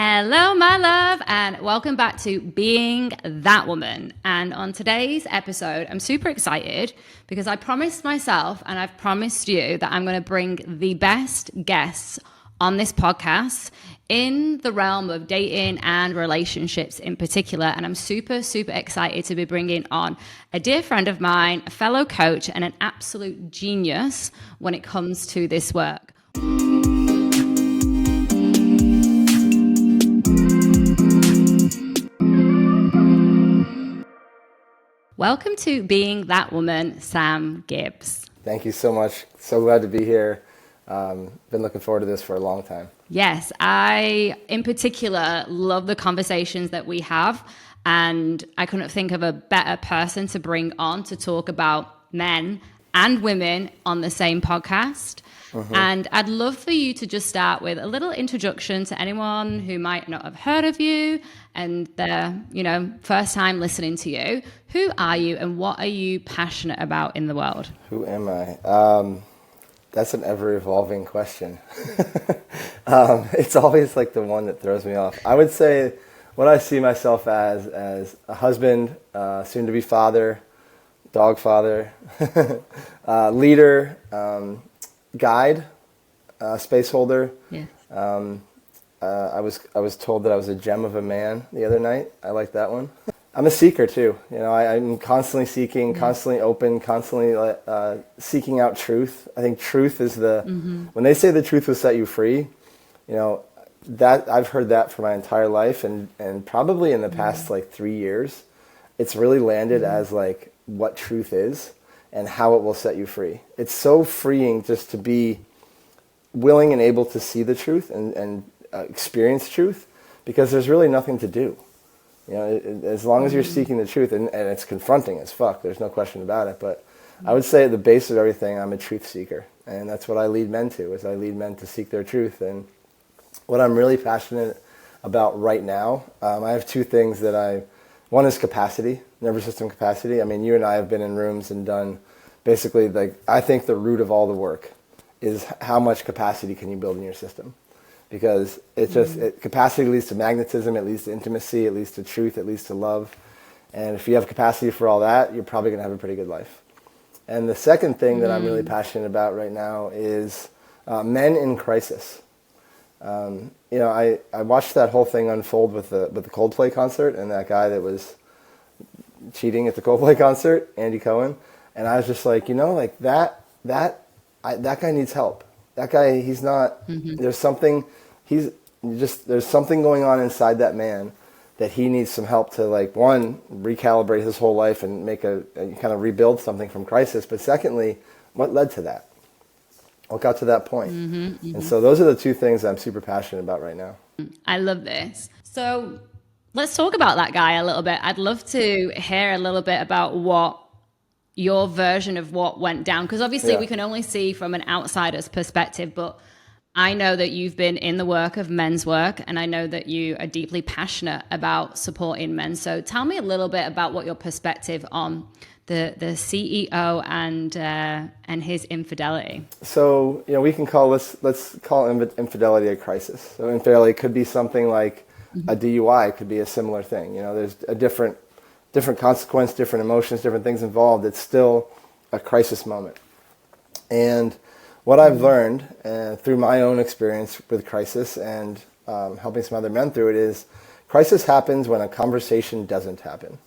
Hello, my love, and welcome back to Being That Woman. And on today's episode, I'm super excited because I promised myself and I've promised you that I'm going to bring the best guests on this podcast in the realm of dating and relationships in particular. And I'm super, super excited to be bringing on a dear friend of mine, a fellow coach, and an absolute genius when it comes to this work. Welcome to Being That Woman, Sam Gibbs. Thank you so much. So glad to be here. Been looking forward to this for a long time. Yes, I, in particular, love the conversations that we have. And I couldn't think of a better person to bring on to talk about men and women on the same podcast. And I'd love for you to just start with a little introduction to anyone who might not have heard of you and their, first time listening to you. Who are you and what are you passionate about in the world? Who am I? That's an ever-evolving question. It's always like the one that throws me off. I would say what I see myself as a husband, soon-to-be father, dog father, leader, guide, space holder. Yeah. I was told that I was a gem of a man the other night. I like that one. I'm a seeker too. I'm constantly seeking, constantly open, constantly seeking out truth. I think truth is when they say the truth will set you free, that I've heard that for my entire life, and probably in the past 3 years, it's really landed as what truth is and how it will set you free. It's so freeing just to be willing and able to see the truth and experience truth, because there's really nothing to do. As long as you're seeking the truth, and it's confronting as fuck, there's no question about it. But I would say at the base of everything, I'm a truth seeker. And that's what I lead men to, is I lead men to seek their truth. And what I'm really passionate about right now, I have two things one is capacity, nervous system capacity. I mean, you and I have been in rooms and done basically, I think the root of all the work is how much capacity can you build in your system. Because it's just, capacity leads to magnetism, it leads to intimacy, it leads to truth, it leads to love. And if you have capacity for all that, you're probably going to have a pretty good life. And the second thing that I'm really passionate about right now is men in crisis. I watched that whole thing unfold with the Coldplay concert and that guy that was cheating at the Coldplay concert, Andy Cohen. And I was just that guy needs help. That guy, he's not, there's something going on inside that man that he needs some help to one, recalibrate his whole life and make a kind of rebuild something from crisis. But secondly, what led to that? What got to that point? And so those are the two things I'm super passionate about right now. I love this. So let's talk about that guy a little bit. I'd love to hear a little bit about what your version of what went down, because obviously we can only see from an outsider's perspective, but I know that you've been in the work of men's work, and I know that you are deeply passionate about supporting men. So tell me a little bit about what your perspective on the CEO and his infidelity. So we can let's call infidelity a crisis. So infidelity could be something like a DUI, it could be a similar thing. There's a different consequence, different emotions, different things involved. It's still a crisis moment. And what I've learned through my own experience with crisis and helping some other men through it is crisis happens when a conversation doesn't happen.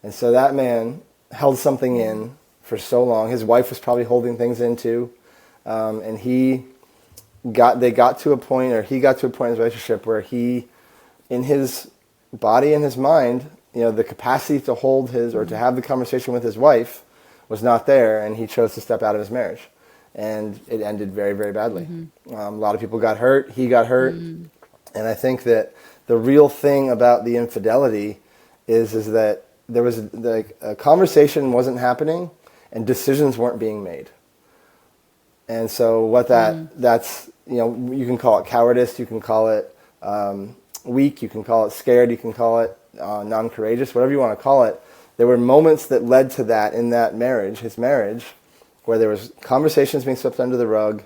And so that man held something in for so long. His wife was probably holding things in too. And he got to a point in his relationship where he, in his body and his mind, the capacity to hold or to have the conversation with his wife was not there, and he chose to step out of his marriage. And it ended very, very badly. A lot of people got hurt. He got hurt. And I think that the real thing about the infidelity is that there was a conversation wasn't happening and decisions weren't being made. And so what that's, you can call it cowardice, you can call it weak, you can call it scared, you can call it non-courageous, whatever you want to call it. There were moments that led to that in that marriage, his marriage, where there was conversations being swept under the rug,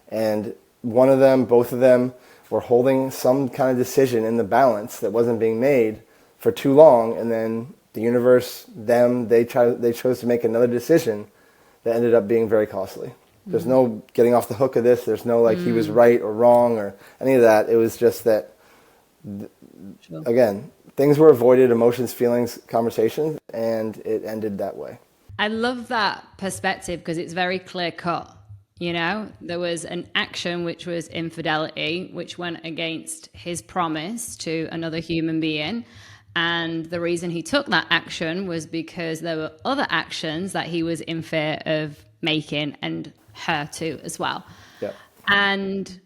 and both of them were holding some kind of decision in the balance that wasn't being made for too long, and then the universe, they chose to make another decision that ended up being very costly. There's no getting off the hook of this. There's no he was right or wrong or any of that. It was just that, again, things were avoided, emotions, feelings, conversations, and it ended that way. I love that perspective because it's very clear cut. There was an action which was infidelity, which went against his promise to another human being. And the reason he took that action was because there were other actions that he was in fear of making, and her too as well. Yep. And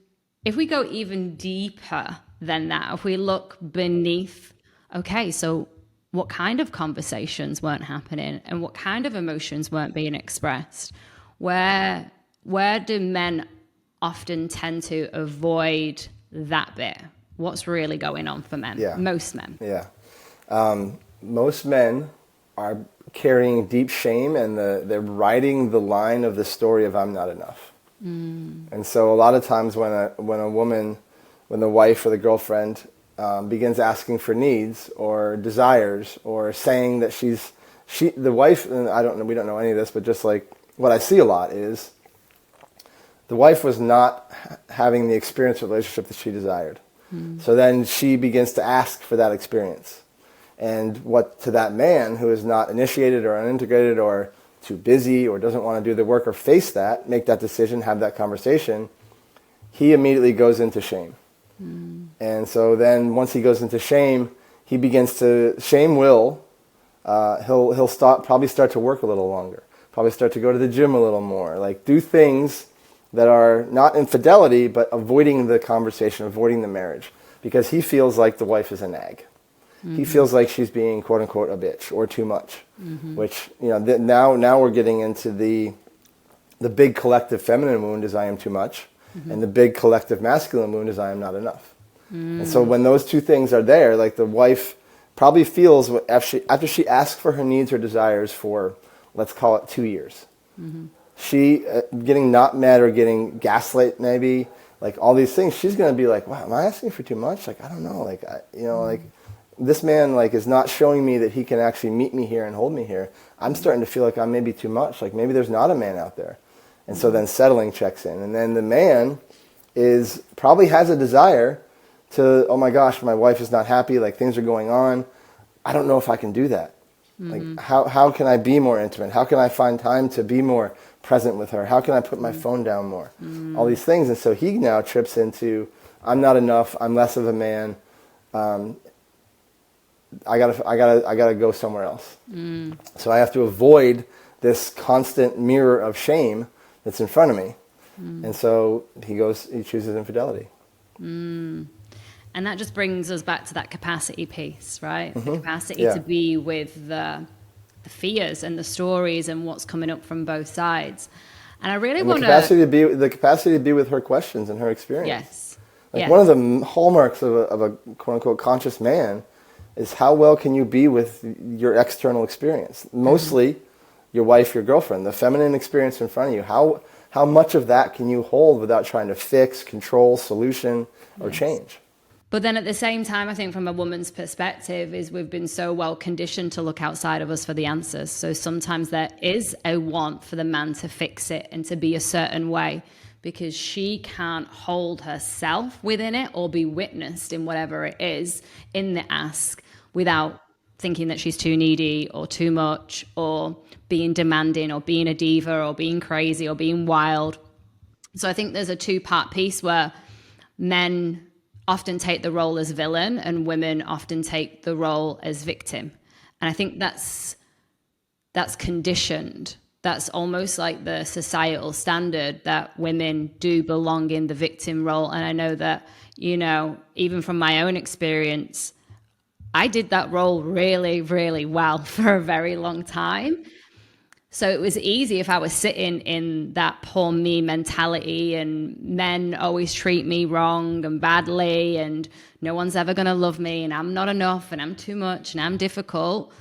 if we go even deeper than that, if we look beneath, okay, so what kind of conversations weren't happening and what kind of emotions weren't being expressed? Where do men often tend to avoid that bit? What's really going on for men? Yeah. Most men. Yeah. Most men are carrying deep shame, and they're riding the line of the story of I'm not enough. And so a lot of times when the wife or the girlfriend begins asking for needs or desires, or saying that the wife, and we don't know any of this, but just like what I see a lot is the wife was not having the experience of relationship that she desired. So then she begins to ask for that experience. And what to that man who is not initiated or unintegrated or too busy or doesn't want to do the work or face that, make that decision, have that conversation, he immediately goes into shame. And so then once he goes into shame, he begins to, shame will, he'll probably start to work a little longer, probably start to go to the gym a little more, like do things that are not infidelity, but avoiding the conversation, avoiding the marriage, because he feels like the wife is a nag. He feels like she's being quote unquote a bitch or too much, which, now we're getting into the big collective feminine wound is I am too much, and the big collective masculine wound is I am not enough. And so when those two things are there, like the wife probably feels after she asks for her needs or desires for, let's call it 2 years, she getting not met or getting gaslit maybe, like all these things, she's going to be like, wow, am I asking for too much? Like, I don't know. Like, like this man is not showing me that he can actually meet me here and hold me here. I'm starting to feel like I'm maybe too much. Like maybe there's not a man out there. And so then settling checks in. And then the man probably has a desire to, oh my gosh, my wife is not happy. Like things are going on. I don't know if I can do that. Like how can I be more intimate? How can I find time to be more present with her? How can I put my phone down more? All these things. And so he now trips into, I'm not enough. I'm less of a man. I gotta go somewhere else. So I have to avoid this constant mirror of shame that's in front of me. And so he chooses infidelity. And that just brings us back to that capacity piece, right? The capacity to be with the fears and the stories and what's coming up from both sides. And I really want the capacity to be with her questions and her experience. Yes. One of the hallmarks of a quote unquote conscious man is how well can you be with your external experience? Mostly your wife, your girlfriend, the feminine experience in front of you. How much of that can you hold without trying to fix, control, solution, or change? But then at the same time, I think from a woman's perspective is we've been so well conditioned to look outside of us for the answers. So sometimes there is a want for the man to fix it and to be a certain way because she can't hold herself within it or be witnessed in whatever it is in the ask without thinking that she's too needy or too much or being demanding or being a diva or being crazy or being wild. So I think there's a two-part piece where men often take the role as villain and women often take the role as victim. And I think that's conditioned. That's almost like the societal standard that women do belong in the victim role. And I know that, even from my own experience, I did that role really, really well for a very long time. So it was easy if I was sitting in that poor me mentality and men always treat me wrong and badly and no one's ever going to love me and I'm not enough and I'm too much and I'm difficult.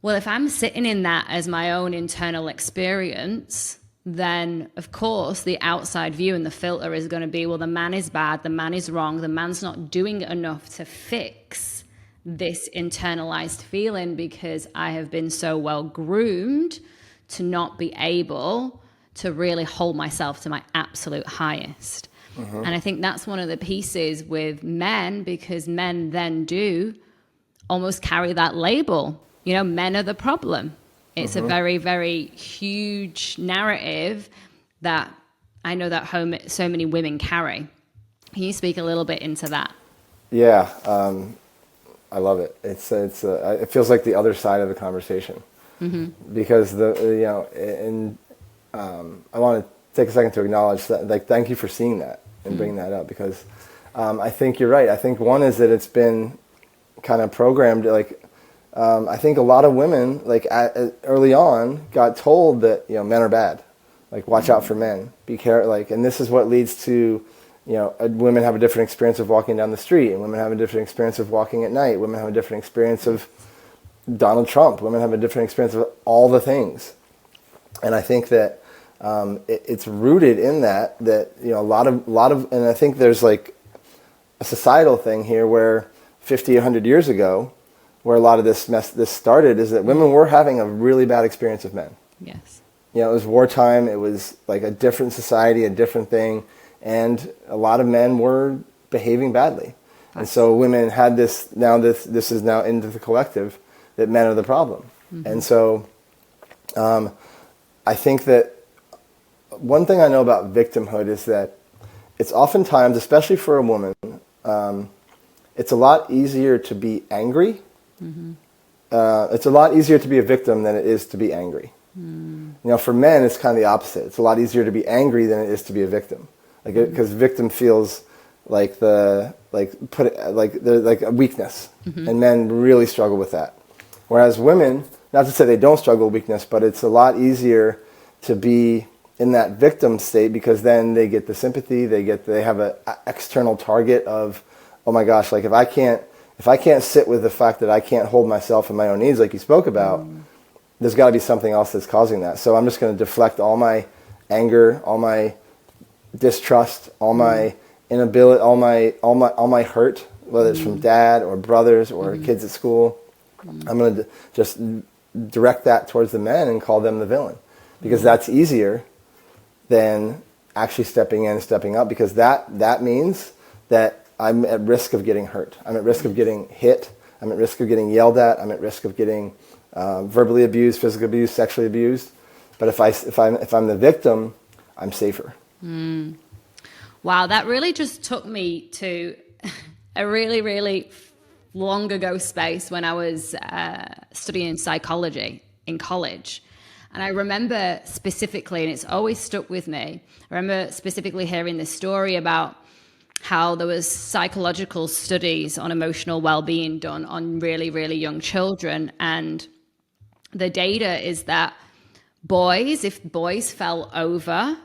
Well, if I'm sitting in that as my own internal experience, then of course the outside view and the filter is going to be, well, the man is bad, the man is wrong, the man's not doing enough to fix this internalized feeling because I have been so well groomed to not be able to really hold myself to my absolute highest. And I think that's one of the pieces with men, because men then do almost carry that label. You know, men are the problem. It's a very, very huge narrative that I know that so many women carry. Can you speak a little bit into that? Yeah, I love it. It feels like the other side of the conversation, because I want to take a second to acknowledge that. Like, thank you for seeing that and bringing that up, because I think you're right. I think one is that it's been kind of programmed. Like, I think a lot of women, like early on, got told that men are bad. Like, watch out for men. Be careful. Like, and this is what leads to, women have a different experience of walking down the street, and women have a different experience of walking at night. Women have a different experience of Donald Trump. Women have a different experience of all the things. And I think that it's rooted in that a lot of, and I think there's like a societal thing here where 50, 100 years ago, where a lot of this started, is that women were having a really bad experience of men. Yes. It was wartime. It was like a different society, a different thing. And a lot of men were behaving badly. And so women had this is now into the collective, that men are the problem. And so I think that one thing I know about victimhood is that it's oftentimes, especially for a woman, it's a lot easier to be angry. It's a lot easier to be a victim than it is to be angry. For men, it's kind of the opposite. It's a lot easier to be angry than it is to be a victim. Because victim feels like a weakness, and men really struggle with that. Whereas women, not to say they don't struggle with weakness, but it's a lot easier to be in that victim state, because then they get the sympathy, they have an external target of, oh my gosh, like if I can't sit with the fact that I can't hold myself and my own needs, like you spoke about, there's got to be something else that's causing that. So I'm just going to deflect all my anger, all my distrust, all my inability, all my hurt, whether it's from dad or brothers or kids at school. I'm going to just direct that towards the men and call them the villain, because that's easier than actually stepping in and stepping up, because that means that I'm at risk of getting hurt. I'm at risk of getting hit. I'm at risk of getting yelled at. I'm at risk of getting verbally abused, physically abused, sexually abused. But if I'm the victim, I'm safer. Wow, that really just took me to a really, really long ago space when I was studying psychology in college. And I remember specifically, and it's always stuck with me, I remember specifically hearing this story about how there was psychological studies on emotional well-being done on really, really young children. And the data is that if boys fell over,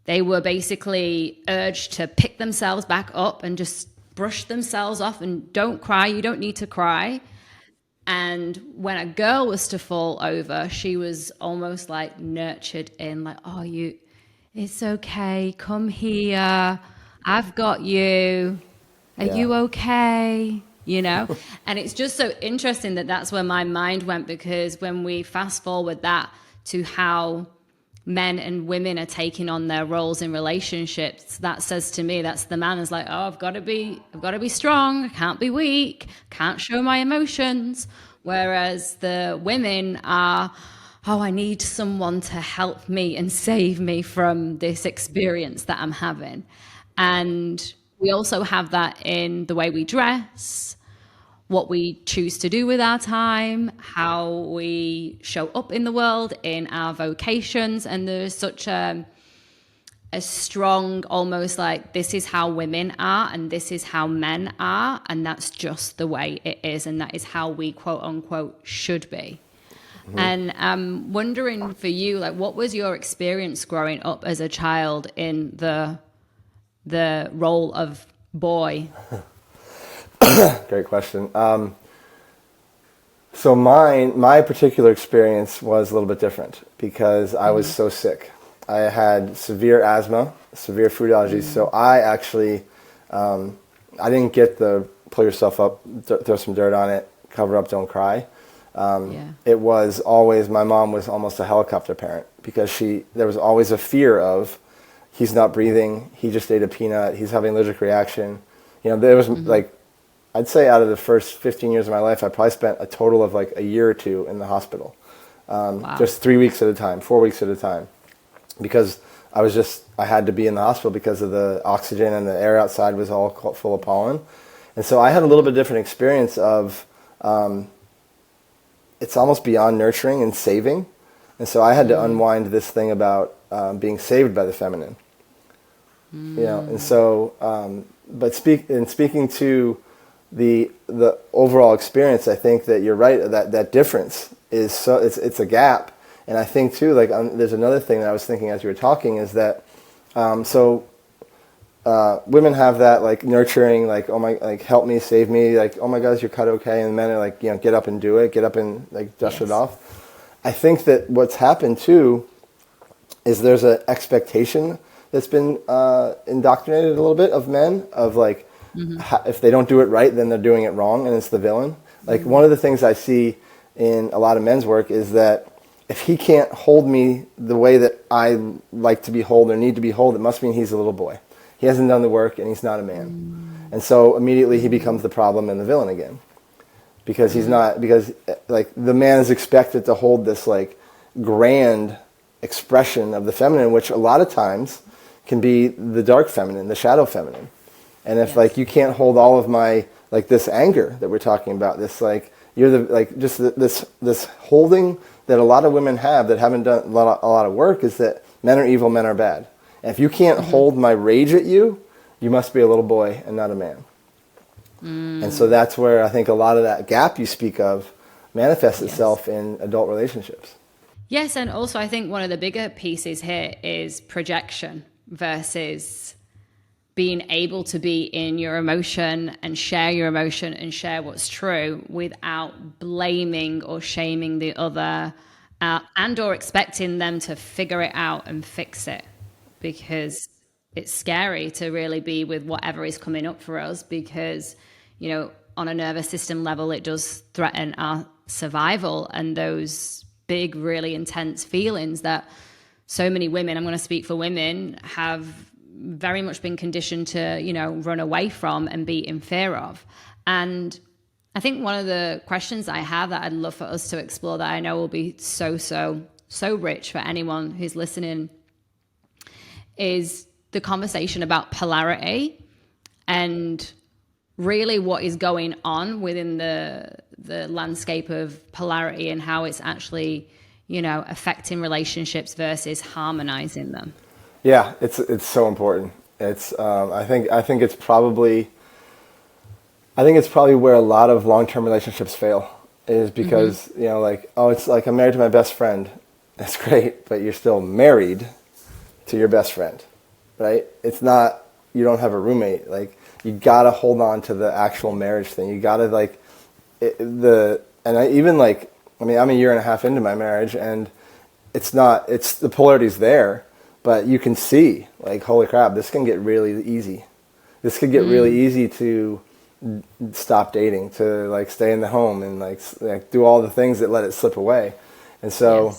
they were basically urged to pick themselves back up and just brush themselves off and don't cry, you don't need to cry. And when a girl was to fall over, she was almost like nurtured in, like, it's okay, come here, I've got you, are you okay? And it's just so interesting that that's where my mind went, because when we fast forward that to how men and women are taking on their roles in relationships, that says to me, that's the man is like, I've got to be strong, I can't be weak, can't show my emotions. Whereas the women are, I need someone to help me and save me from this experience that I'm having. And we also have that in the way we dress, what we choose to do with our time, how we show up in the world, in our vocations. And there's such a strong, almost like, this is how women are and this is how men are, and that's just the way it is, and that is how we quote unquote should be. And I'm wondering for you, like, what was your experience growing up as a child in the role of boy? Great question. So my particular experience was a little bit different, because I was so sick. I had severe asthma, severe food allergies. So I actually, I didn't get the pull yourself up, throw some dirt on it, cover up, don't cry. It was always, my mom was almost a helicopter parent because there was always a fear of, he's not breathing, he just ate a peanut, he's having an allergic reaction. There was like, I'd say out of the first 15 years of my life, I probably spent a total of like a year or two in the hospital. Wow. Just 3 weeks at a time, 4 weeks at a time. Because I had to be in the hospital because of the oxygen, and the air outside was all full of pollen. And so I had a little bit different experience of, it's almost beyond nurturing and saving. And so I had to unwind this thing about being saved by the feminine. And so, but speaking to the overall experience, I think that you're right, that difference is so, it's a gap. And I think too, like, there's another thing that I was thinking as you were talking is that, women have that like nurturing, like, oh my, like, help me, save me, like, oh my God, you're cut okay. And men are like, get up and do it, get up and like dust it off. I think that what's happened too is there's an expectation that's been indoctrinated a little bit of men of like, if they don't do it right, then they're doing it wrong, and it's the villain. Like, one of the things I see in a lot of men's work is that if he can't hold me the way that I like to be held or need to be held, it must mean he's a little boy. He hasn't done the work and he's not a man. And so immediately he becomes the problem and the villain again. Because like the man is expected to hold this like grand expression of the feminine, which a lot of times can be the dark feminine, the shadow feminine. And if like you can't hold all of my, like, this anger that we're talking about, this like, you're the, like, just this holding that a lot of women have that haven't done a lot of work, is that men are evil, men are bad. And if you can't hold my rage at you, you must be a little boy and not a man. And so that's where I think a lot of that gap you speak of manifests itself in adult relationships. Yes, and also I think one of the bigger pieces here is projection versus being able to be in your emotion and share what's true without blaming or shaming the other, and or expecting them to figure it out and fix it, because it's scary to really be with whatever is coming up for us, because on a nervous system level it does threaten our survival, and those big, really intense feelings that so many women, I'm going to speak for women, have very much been conditioned to, run away from and be in fear of. And I think one of the questions I have that I'd love for us to explore, that I know will be so rich for anyone who's listening, is the conversation about polarity and really what is going on within the landscape of polarity, and how it's actually, affecting relationships versus harmonizing them. Yeah, it's so important. It's I think it's probably where a lot of long-term relationships fail, is because like, oh, it's like I'm married to my best friend. That's great, but you're still married to your best friend, right? It's not, you don't have a roommate. Like, you gotta hold on to the actual marriage thing. You gotta like I'm a year and a half into my marriage, and it's the polarity's there. But you can see, like, holy crap, this can get really easy. This could get really easy to stop dating, to like stay in the home and like do all the things that let it slip away. And so,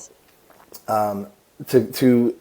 to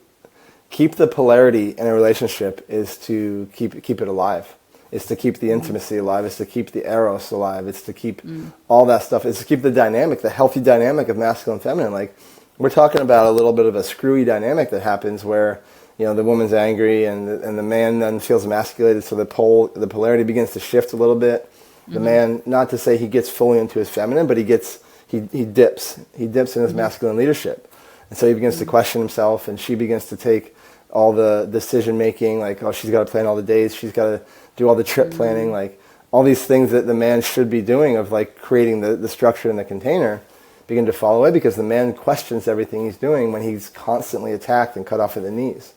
keep the polarity in a relationship is to keep it alive. It's to keep the intimacy alive. It's to keep the eros alive. It's to keep all that stuff. It's to keep the dynamic, the healthy dynamic of masculine and feminine. Like, we're talking about a little bit of a screwy dynamic that happens where, the woman's angry and the man then feels emasculated, so the polarity begins to shift a little bit. The man, not to say he gets fully into his feminine, but he dips in his masculine leadership. And so he begins to question himself, and she begins to take all the decision making, like, oh, she's got to plan all the days, she's got to do all the trip planning, like all these things that the man should be doing of like creating the structure in the container, begin to fall away because the man questions everything he's doing when he's constantly attacked and cut off at the knees.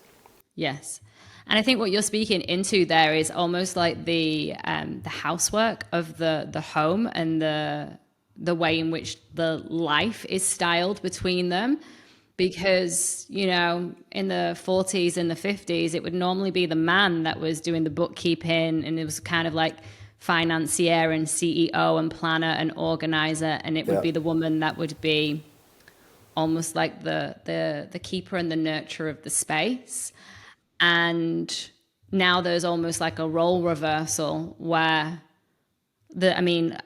Yes. And I think what you're speaking into there is almost like the housework of the home, and the way in which the life is styled between them. because, in the 40s and the 50s, it would normally be the man that was doing the bookkeeping, and it was kind of like financier and CEO and planner and organizer, and it would Yeah. be the woman that would be almost like the keeper and the nurturer of the space. And now there's almost like a role reversal where I mean,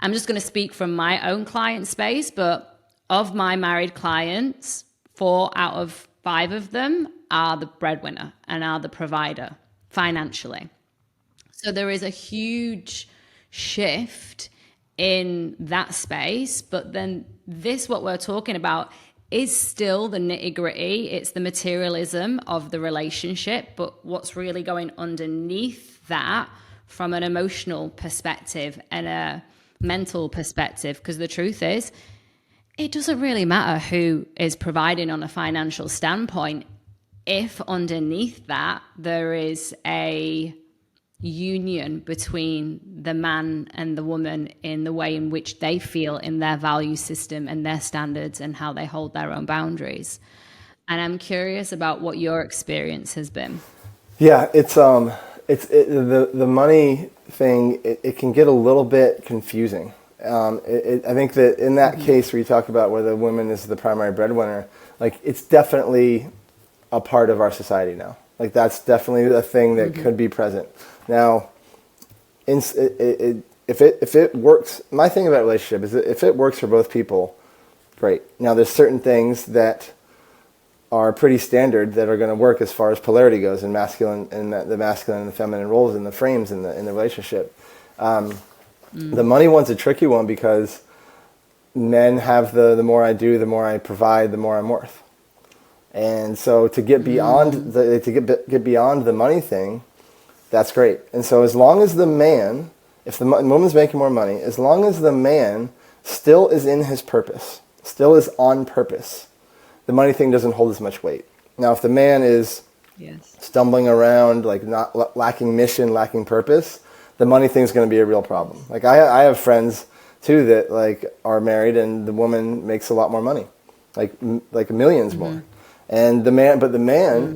I'm just going to speak from my own client space, but of my married clients, 4 out of 5 of them are the breadwinner and are the provider financially. So there is a huge shift in that space. But then what we're talking about is still the nitty gritty. It's the materialism of the relationship. But what's really going underneath that from an emotional perspective and a mental perspective? Because the truth is, it doesn't really matter who is providing on a financial standpoint if underneath that there is a union between the man and the woman in the way in which they feel in their value system and their standards and how they hold their own boundaries. And I'm curious about what your experience has been. Yeah, the money thing. It can get a little bit confusing. I think that in that case where you talk about where the woman is the primary breadwinner, like it's definitely a part of our society now. Like that's definitely a thing that could be present. Now, if it works, my thing about relationship is that if it works for both people, great. Now there's certain things that are pretty standard that are going to work as far as polarity goes, and masculine and the masculine and the feminine roles in the frames in the relationship. The money one's a tricky one because men have the more I do, the more I provide, the more I'm worth. And so to get beyond get beyond the money thing, that's great. And so as long as the man, if the woman's making more money, as long as the man still is in his purpose, still is on purpose, the money thing doesn't hold as much weight. Now, if the man is stumbling around, like not lacking mission, lacking purpose, the money thing is going to be a real problem. Like I have friends too that like are married and the woman makes a lot more money, like millions more. And the man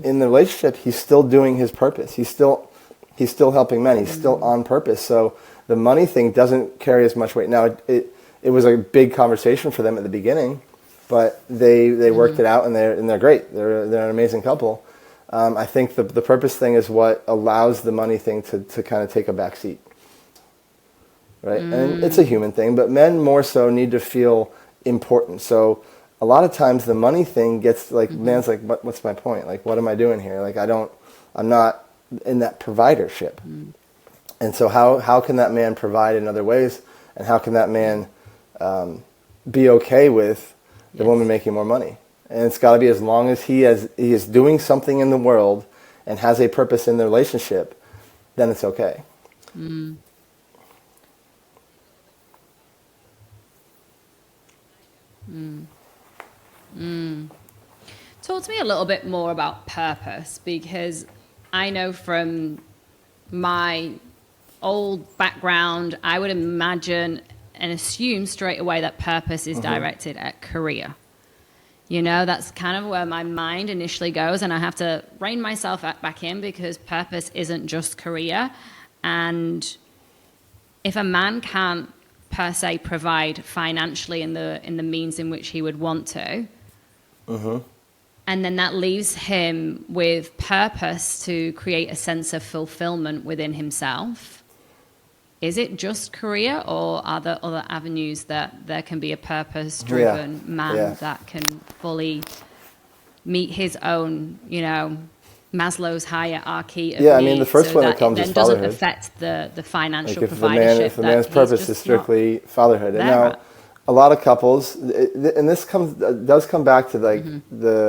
in the relationship, he's still doing his purpose. He's still helping men. He's still on purpose. So the money thing doesn't carry as much weight. Now it was a big conversation for them at the beginning, but they worked it out and they're great. They're an amazing couple. I think the purpose thing is what allows the money thing to kind of take a back seat, right? And it's a human thing, but men more so need to feel important. So a lot of times the money thing gets like, man's like, what's my point? Like, what am I doing here? Like, I'm not in that providership. And so how can that man provide in other ways? And how can that man be okay with the woman making more money? And it's got to be as long as he is doing something in the world and has a purpose in the relationship, then it's okay. Talk to me a little bit more about purpose, because I know from my old background, I would imagine and assume straight away that purpose is directed at career. That's kind of where my mind initially goes, and I have to rein myself back in because purpose isn't just career. And if a man can't per se provide financially in the means in which he would want to, and then that leaves him with purpose to create a sense of fulfillment within himself. Is it just career, or are there other avenues that there can be a purpose-driven man that can fully meet his own, Maslow's hierarchy of needs? I mean, the first one that comes is fatherhood. Doesn't affect the financial like providership. If the man's purpose is strictly fatherhood. And now, a lot of couples, and this does come back to like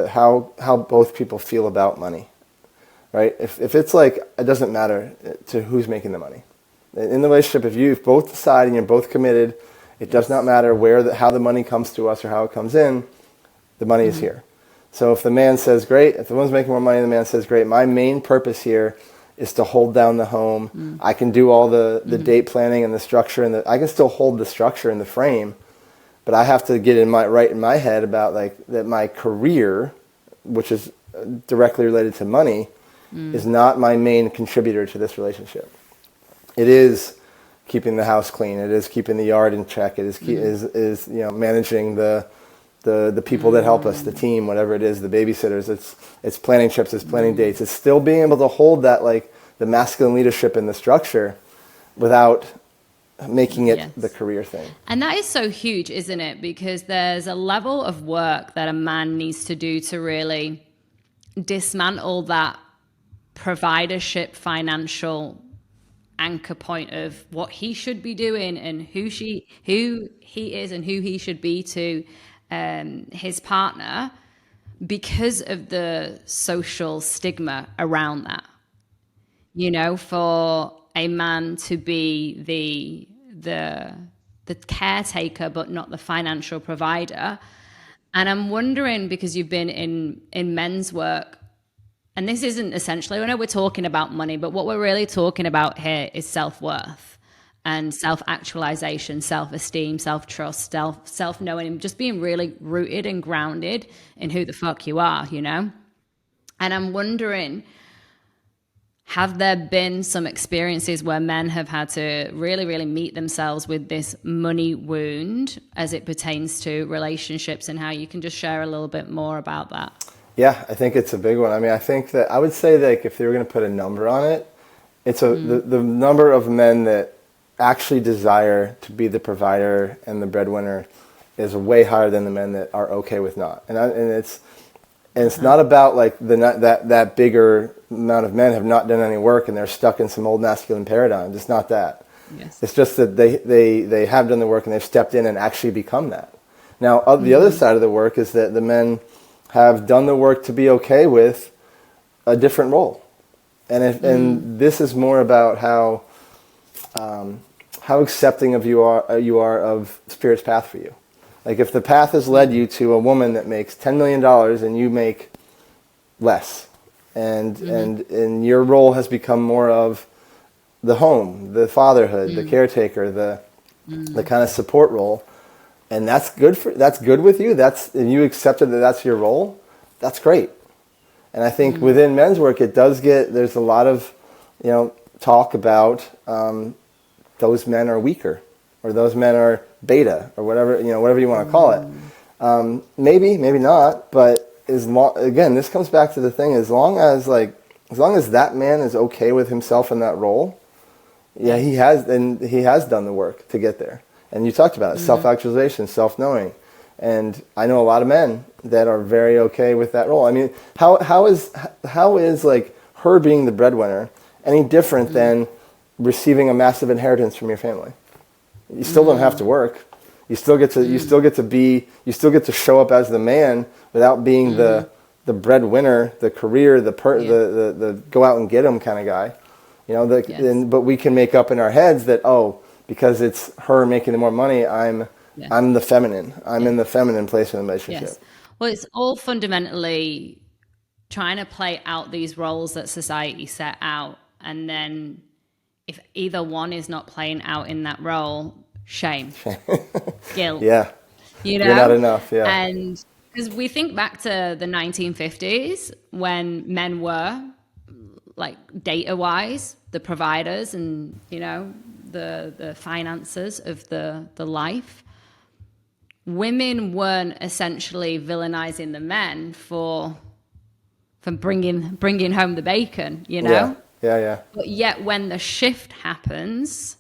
how both people feel about money, right? If it's like, it doesn't matter to who's making the money. In the relationship, if you both decide and you're both committed, it does not matter how the money comes to us or how it comes in, the money is here. So if the man says, great, if the woman's making more money, the man says, great, my main purpose here is to hold down the home. I can do all the date planning and the structure, and I can still hold the structure and the frame, but I have to get right in my head about like that my career, which is directly related to money, is not my main contributor to this relationship. It is keeping the house clean. It is keeping the yard in check. It is managing the people that help us, the team, whatever it is, the babysitters. It's planning trips. It's planning dates. It's still being able to hold that like the masculine leadership in the structure without making it the career thing. And that is so huge, isn't it? Because there's a level of work that a man needs to do to really dismantle that providership financial anchor point of what he should be doing and who he is and who he should be to his partner, because of the social stigma around that. For a man to be the caretaker but not the financial provider. And I'm wondering, because you've been in men's work, and this isn't essentially, I know we're talking about money, but what we're really talking about here is self-worth and self-actualization, self-esteem, self-trust, self-knowing, and just being really rooted and grounded in who the fuck you are, And I'm wondering, have there been some experiences where men have had to really, really meet themselves with this money wound as it pertains to relationships, and how you can just share a little bit more about that? Yeah, I think it's a big one. I mean, I think that I would say that if they were going to put a number on it, it's the number of men that actually desire to be the provider and the breadwinner is way higher than the men that are okay with not. And it's not about like that bigger amount of men have not done any work and they're stuck in some old masculine paradigm. It's not that. Yes. It's just that they have done the work and they've stepped in and actually become that. Now, the other side of the work is that the men have done the work to be okay with a different role. And this is more about how accepting of you are of Spirit's path for you. Like if the path has led you to a woman that makes $10 million and you make less, and your role has become more of the home, the fatherhood, the caretaker, the kind of support role, and that's good with you. And you accepted that that's your role. That's great. And I think within men's work, there's a lot of talk about those men are weaker, or those men are beta, or whatever you want to call it. Maybe not, but again, this comes back to the thing: as long as that man is okay with himself in that role, he has done the work to get there. And you talked about it, self-actualization, self-knowing, and I know a lot of men that are very okay with that role. I mean, how is like her being the breadwinner any different than receiving a massive inheritance from your family? You still don't have to work. You still get to show up as the man without being the breadwinner, the career, the go out and get 'em kind of guy. But we can make up in our heads that, because it's her making the more money, I'm the feminine. I'm in the feminine place in the relationship. Yes. Well, it's all fundamentally trying to play out these roles that society set out, and then if either one is not playing out in that role, shame, guilt. Yeah. You're not enough. Yeah. And because we think back to the 1950s when men were, like, data-wise, the providers and, the finances of the life. Women weren't essentially villainizing the men for bringing home the bacon, Yeah. But yet, when the shift happens,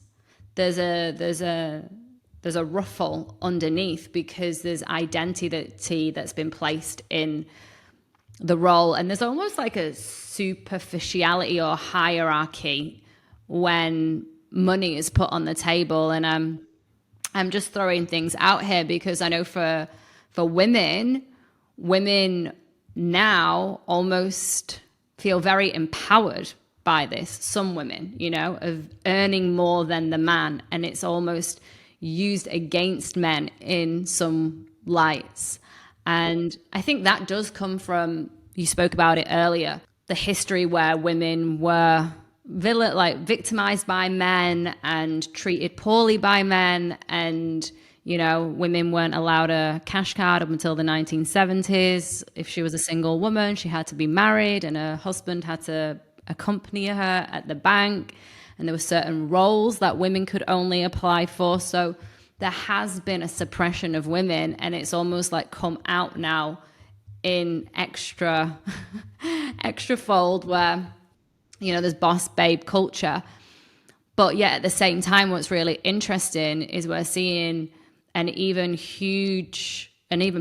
there's a ruffle underneath, because there's identity that's been placed in the role, and there's almost like a superficiality or hierarchy when money is put on the table. And I'm just throwing things out here because I know for women now almost feel very empowered by this. Some women, of earning more than the man, and it's almost used against men in some lights. And I think that does come from, you spoke about it earlier, the history where women were victimized by men and treated poorly by men, and women weren't allowed a cash card up until the 1970s. If she was a single woman, she had to be married and her husband had to accompany her at the bank. And there were certain roles that women could only apply for. So there has been a suppression of women, and it's almost like come out now in extra fold where, there's boss babe culture. But yet at the same time, what's really interesting is we're seeing an even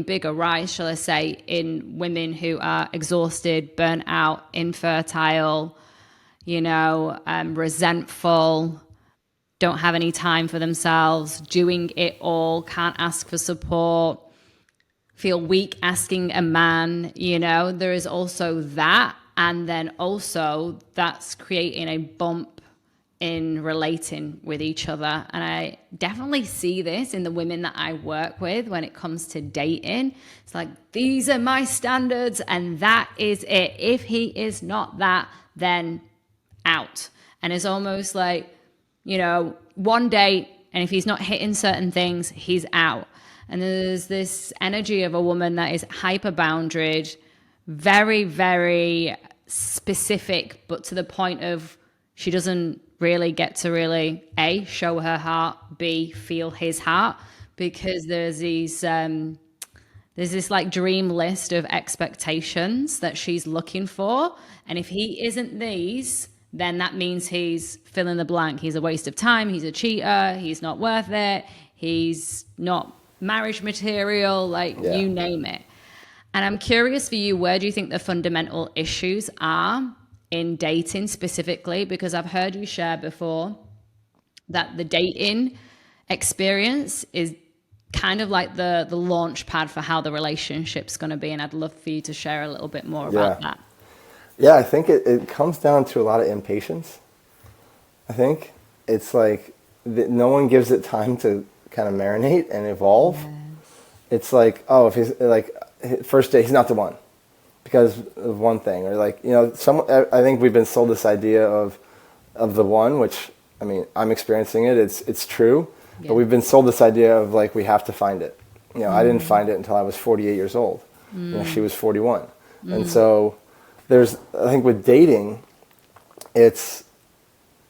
bigger rise, shall I say, in women who are exhausted, burnt out, infertile, resentful, don't have any time for themselves, doing it all, can't ask for support, feel weak asking a man. There is also that. And then also that's creating a bump in relating with each other. And I definitely see this in the women that I work with when it comes to dating. It's like, these are my standards and that is it. If he is not that, then out. And it's almost like, one date, and if he's not hitting certain things, he's out. And there's this energy of a woman that is hyper boundaried, very, very specific, but to the point of she doesn't really get to really A, show her heart, B, feel his heart, because there's this like dream list of expectations that she's looking for. And if he isn't these, then that means he's fill in the blank. He's a waste of time. He's a cheater. He's not worth it. He's not marriage material, you name it. And I'm curious for you, where do you think the fundamental issues are in dating specifically? Because I've heard you share before that the dating experience is kind of like the launch pad for how the relationship's going to be. And I'd love for you to share a little bit more about that. Yeah, I think it comes down to a lot of impatience. I think it's like no one gives it time to kind of marinate and evolve. Yes. It's like, if he's like first date, he's not the one because of one thing, or I think we've been sold this idea of the one, which I'm experiencing it. It's true, but we've been sold this idea of we have to find it. I didn't find it until I was 48 years old. She was 41, and so. I think with dating, it's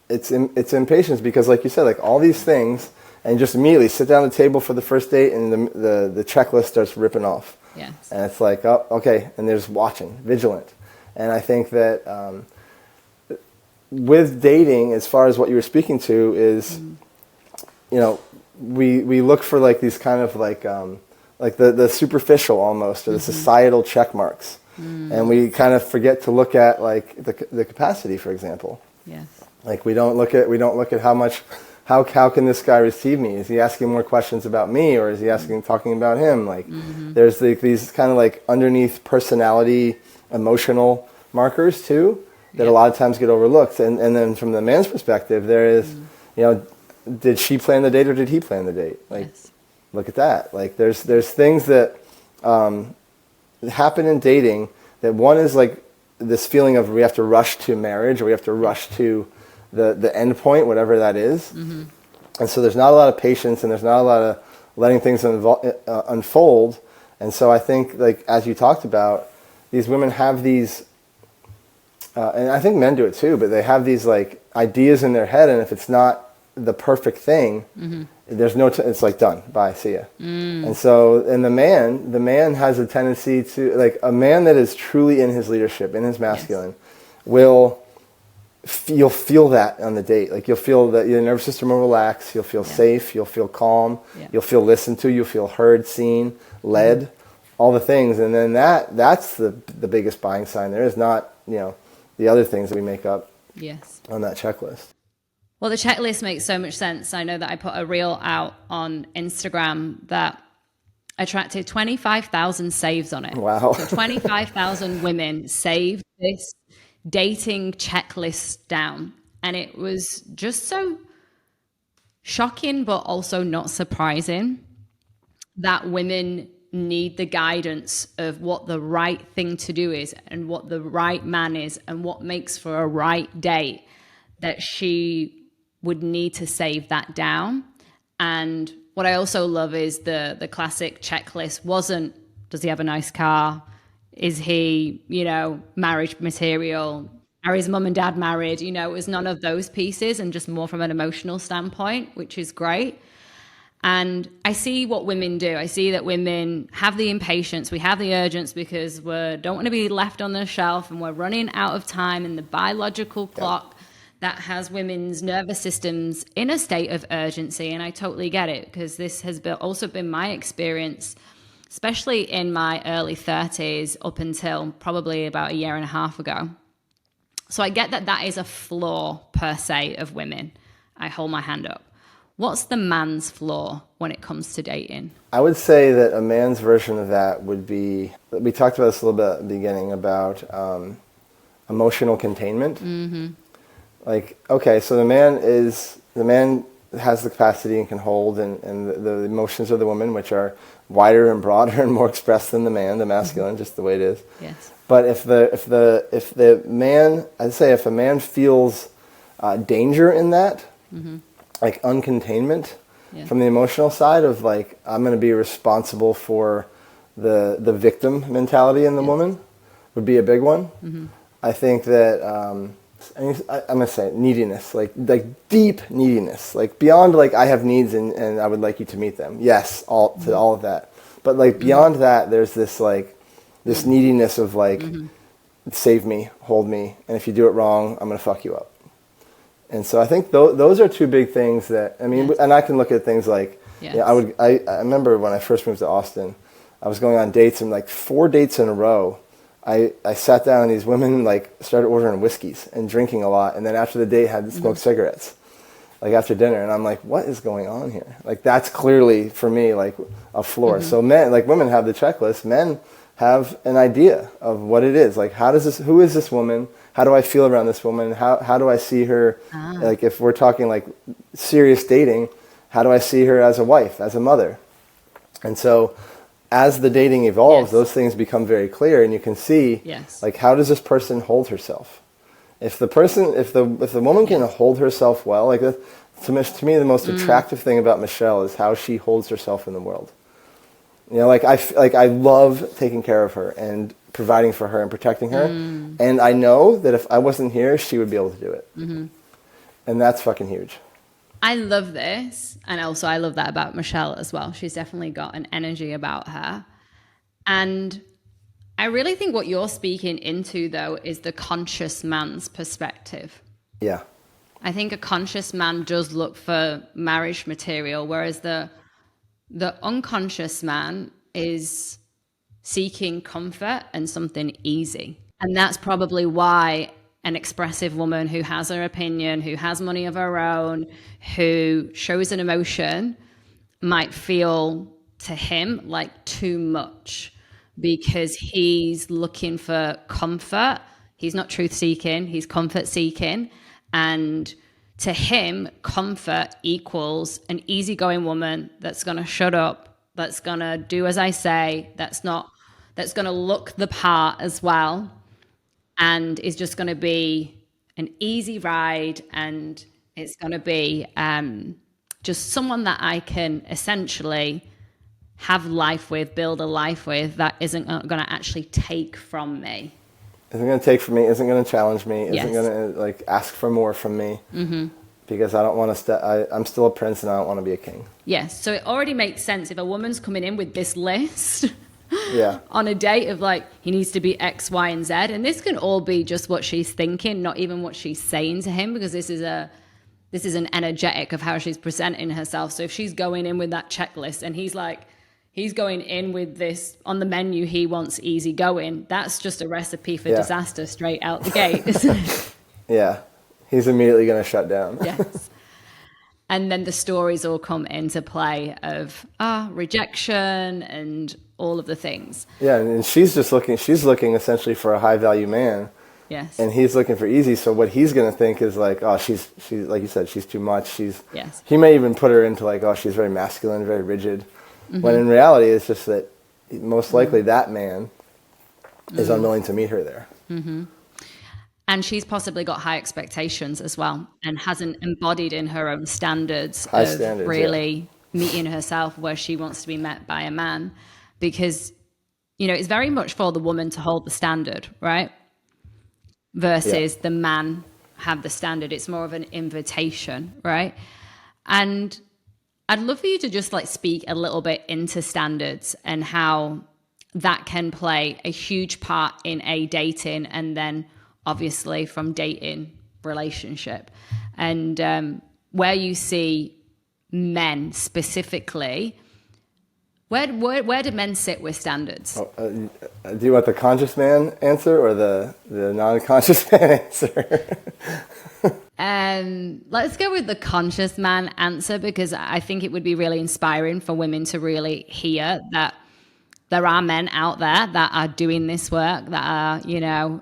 impatience because, like you said, all these things, and just immediately sit down at the table for the first date, and the checklist starts ripping off. Yes. And it's like, oh, okay, and there's watching, vigilant, and I think that with dating, as far as what you were speaking to, is, we look for these kind of the superficial almost, or the societal check marks. And we kind of forget to look at the capacity, for example. Yes. We don't look at how can this guy receive me? Is he asking more questions about me, or is he talking about him? There's these kind of underneath personality, emotional markers too that a lot of times get overlooked. And then from the man's perspective, there is, did she plan the date or did he plan the date? Yes. Look at that. There's things that happen in dating that one is this feeling of we have to rush to marriage, or we have to rush to the end point, whatever that is. Mm-hmm. And so there's not a lot of patience, and there's not a lot of letting things unfold. And so I think, as you talked about, these women have these, and I think men do it too, but they have these ideas in their head, and if it's not the perfect thing, there's no, it's done, bye, see ya. And so, and the man has a tendency to, a man that is truly in his leadership, in his masculine, you'll feel that on the date. You'll feel that your nervous system will relax, you'll feel safe, you'll feel calm, you'll feel listened to, you'll feel heard, seen, led, all the things. And then that's the biggest buying sign. There is not, the other things that we make up on that checklist. Well, the checklist makes so much sense. I know that I put a reel out on Instagram that attracted 25,000 saves on it. Wow. So 25,000 women saved this dating checklist down. And it was just so shocking, but also not surprising that women need the guidance of what the right thing to do is, and what the right man is, and what makes for a right date, that she would need to save that down. And what I also love is the classic checklist wasn't, does he have a nice car? Is he, marriage material? Are his mum and dad married? It was none of those pieces and just more from an emotional standpoint, which is great. And I see what women do. I see that women have the impatience, we have the urgency because we don't want to be left on the shelf and we're running out of time, and the biological clock that has women's nervous systems in a state of urgency. And I totally get it, because this has also been my experience, especially in my early 30s up until probably about a year and a half ago. So I get that is a flaw per se of women. I hold my hand up. What's the man's flaw when it comes to dating? I would say that a man's version of that would be, we talked about this a little bit at the beginning, about emotional containment. Mm-hmm. Like, okay, so the man has the capacity and can hold, and the emotions of the woman, which are wider and broader and more expressed than the man, the masculine, mm-hmm. just the way it is. Yes. But if the man, I'd say if a man feels danger in that, mm-hmm. like uncontainment from the emotional side of like, I'm going to be responsible for the victim mentality in the woman, would be a big one. Mm-hmm. I think that I'm going to say neediness, like deep neediness, like beyond like I have needs and I would like you to meet them. Yes, all of that. But like beyond mm-hmm. that, there's this like this neediness of like, mm-hmm. save me, hold me, and if you do it wrong, I'm going to fuck you up. And so I think those are two big things that, I mean, and I can look at things like, I remember when I first moved to Austin, I was going on dates, and like 4 dates in a row, I sat down and these women like started ordering whiskeys and drinking a lot, and then after the date had to smoke mm-hmm. cigarettes, like after dinner, and I'm like, what is going on here? Like that's clearly for me like a floor. Mm-hmm. So women have the checklist, men have an idea of what it is. Like who is this woman? How do I feel around this woman? How do I see her? Like if we're talking like serious dating, how do I see her as a wife, as a mother? And so as the dating evolves, those things become very clear, and you can see like, how does this person hold herself? If the woman can hold herself well, like to me the most attractive thing about Michelle is how she holds herself in the world. Like I love taking care of her and providing for her and protecting her, and I know that if I wasn't here, she would be able to do it, and that's fucking huge. I love this, and also I love that about Michelle as well. She's definitely got an energy about her, and I really think what you're speaking into though is the conscious man's perspective. Yeah, I think a conscious man does look for marriage material, whereas the unconscious man is seeking comfort and something easy. And that's probably why an expressive woman who has her opinion, who has money of her own, who shows an emotion might feel to him like too much, because he's looking for comfort. He's not truth seeking, he's comfort seeking. And to him, comfort equals an easygoing woman that's going to shut up, that's going to do as I say, that's going to look the part as well, and is just going to be an easy ride, and it's going to be just someone that I can essentially have life with, build a life with, that isn't going to actually take from me. Isn't going to take from me, isn't going to challenge me, isn't going to like ask for more from me, because I don't want to. I'm still a prince, and I don't want to be a king. Yes, so it already makes sense if a woman's coming in with this list on a date of like, he needs to be X, Y, and Z, and this can all be just what she's thinking, not even what she's saying to him, because this is an energetic of how she's presenting herself. So if she's going in with that checklist, and he's going in with this on the menu, he wants easy going, that's just a recipe for disaster straight out the gate, isn't it? Yeah, he's immediately going to shut down. Yes. And then the stories all come into play of rejection and all of the things. Yeah, and she's looking essentially for a high value man. Yes. And he's looking for easy, so what he's going to think is like, oh, she's like you said, she's too much. He may even put her into like, oh, she's very masculine, very rigid. When in reality, it's just that most likely that man is unwilling to meet her there. And she's possibly got high expectations as well and hasn't embodied in her own standards High of standards, really meeting herself where she wants to be met by a man. Because, it's very much for the woman to hold the standard, right? Yeah. Versus the man have the standard. It's more of an invitation, right? And I'd love for you to just like speak a little bit into standards and how that can play a huge part in dating, and then obviously from dating relationship, and where you see men specifically. Where do men sit with standards? Do you want the conscious man answer or the non-conscious man answer? Let's go with the conscious man answer, because I think it would be really inspiring for women to really hear that there are men out there that are doing this work, that are,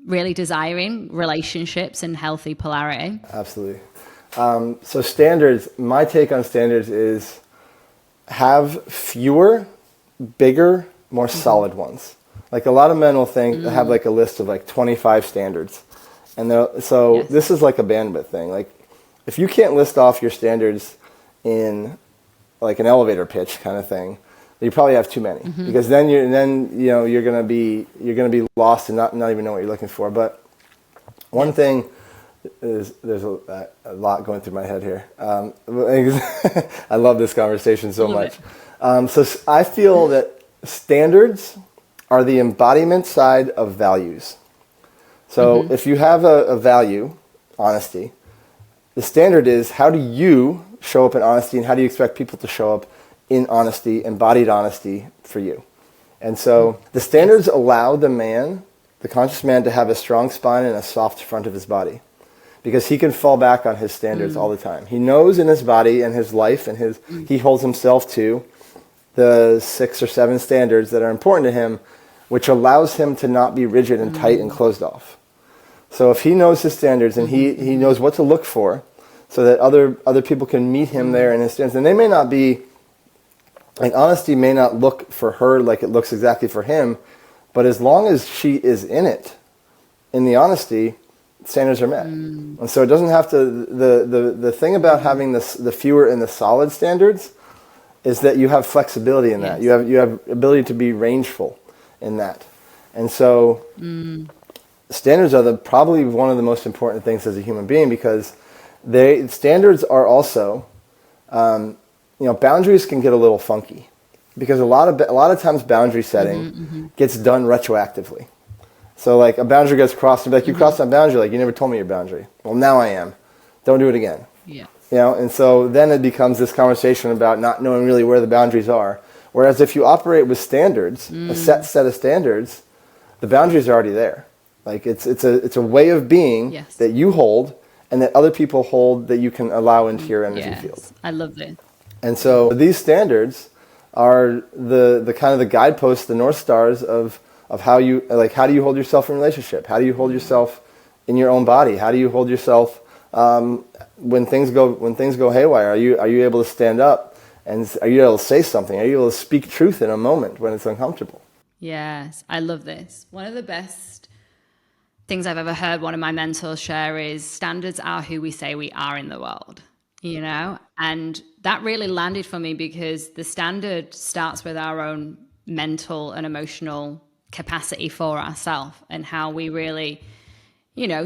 really desiring relationships and healthy polarity. Absolutely. So standards, my take on standards is have fewer, bigger, more solid ones. Like a lot of men will have like a list of like 25 standards. And so this is like a bandwidth thing. Like if you can't list off your standards in like an elevator pitch kind of thing, you probably have too many, because then you're gonna be lost and not even know what you're looking for. But one thing is, there's a lot going through my head here. I love this conversation so much. So I feel that standards are the embodiment side of values. So if you have a value, honesty, the standard is, how do you show up in honesty, and how do you expect people to show up in honesty, embodied honesty for you? And so the standards allow the conscious man, to have a strong spine and a soft front of his body, because he can fall back on his standards all the time. He knows in his body and his life and he holds himself to the 6 or 7 standards that are important to him, which allows him to not be rigid and tight and closed off. So if he knows his standards and he knows what to look for, so that other people can meet him there in his standards, and they may not be, like honesty may not look for her like it looks exactly for him, but as long as she is in it, in the honesty, standards are met. And so it doesn't have to, the thing about having the fewer and the solid standards is that you have flexibility in that. You have ability to be rangeful in that. And so standards are probably one of the most important things as a human being, because standards are also, boundaries can get a little funky, because a lot of times boundary setting gets done retroactively. So like a boundary gets crossed, and be like, you crossed that boundary, like you never told me your boundary. Well, now I am. Don't do it again. Yeah. And so then it becomes this conversation about not knowing really where the boundaries are. Whereas if you operate with standards, a set of standards, the boundaries are already there. Like it's a way of being that you hold, and that other people hold, that you can allow into your energy field. I love this. And so these standards are the kind of the guideposts, the North Stars of how do you hold yourself in a relationship? How do you hold yourself in your own body? How do you hold yourself when things go haywire? Are you able to stand up, and are you able to say something? Are you able to speak truth in a moment when it's uncomfortable? Yes, I love this. One of the best things I've ever heard one of my mentors share is, standards are who we say we are in the world, and that really landed for me, because the standard starts with our own mental and emotional capacity for ourselves, and how we really,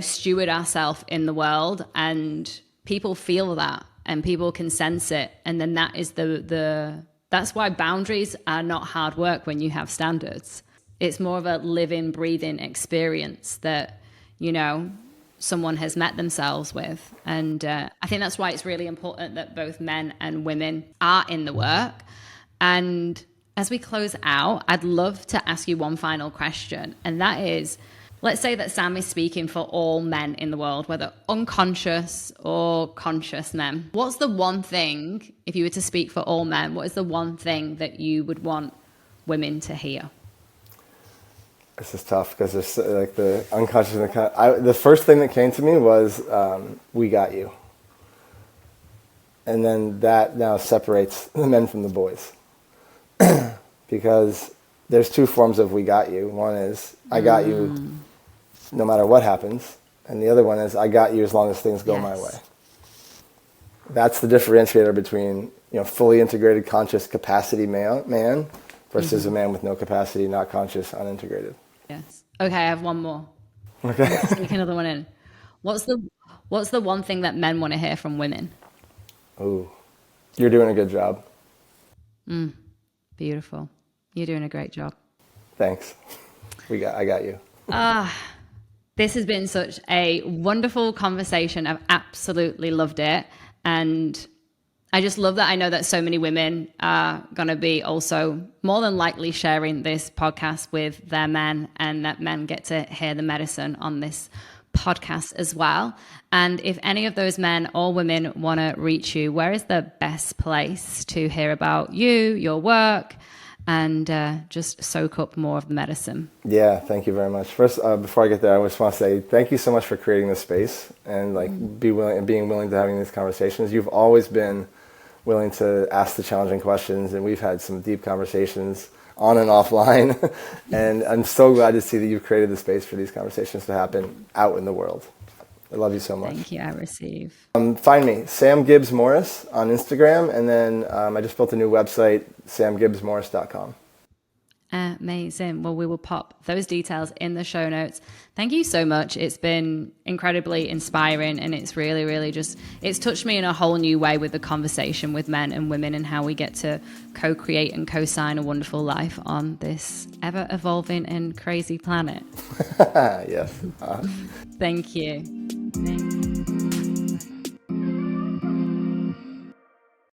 steward ourselves in the world, and people feel that and people can sense it. And then that is that's why boundaries are not hard work when you have standards. It's more of a living, breathing experience that, someone has met themselves with. And I think that's why it's really important that both men and women are in the work. And as we close out, I'd love to ask you one final question. And that is, let's say that Sam is speaking for all men in the world, whether unconscious or conscious men. What's the one thing, if you were to speak for all men, what is the one thing that you would want women to hear? This is tough, because there's like the unconscious and the first thing that came to me was, we got you. And then that now separates the men from the boys. Because there's 2 forms of we got you. One is, I got you no matter what happens. And the other one is, I got you as long as things go my way. That's the differentiator between, fully integrated, conscious, capacity man versus a man with no capacity, not conscious, unintegrated. Yes. Okay, I have one more. Okay. Sneak another one in. What's the one thing that men want to hear from women? Ooh, you're doing a good job. Beautiful. You're doing a great job. Thanks. I got you. This has been such a wonderful conversation. I've absolutely loved it. And I just love that I know that so many women are going to be also more than likely sharing this podcast with their men, and that men get to hear the medicine on this podcast as well. And if any of those men or women want to reach you, where is the best place to hear about you, your work, and just soak up more of the medicine? Yeah, thank you very much. First, before I get there, I just want to say thank you so much for creating this space and being willing to having these conversations. You've always been willing to ask the challenging questions, and we've had some deep conversations on and offline. And I'm so glad to see that you've created the space for these conversations to happen out in the world. I love you so much. Thank you. I receive. Find me, Sam Gibbs Morris on Instagram, and then I just built a new website, samgibbsmorris.com. Amazing. Well, we will pop those details in the show notes. Thank you so much. It's been incredibly inspiring, and it's really, really it's touched me in a whole new way with the conversation with men and women and how we get to co-create and co-sign a wonderful life on this ever evolving and crazy planet. Yes. Thank you. Thank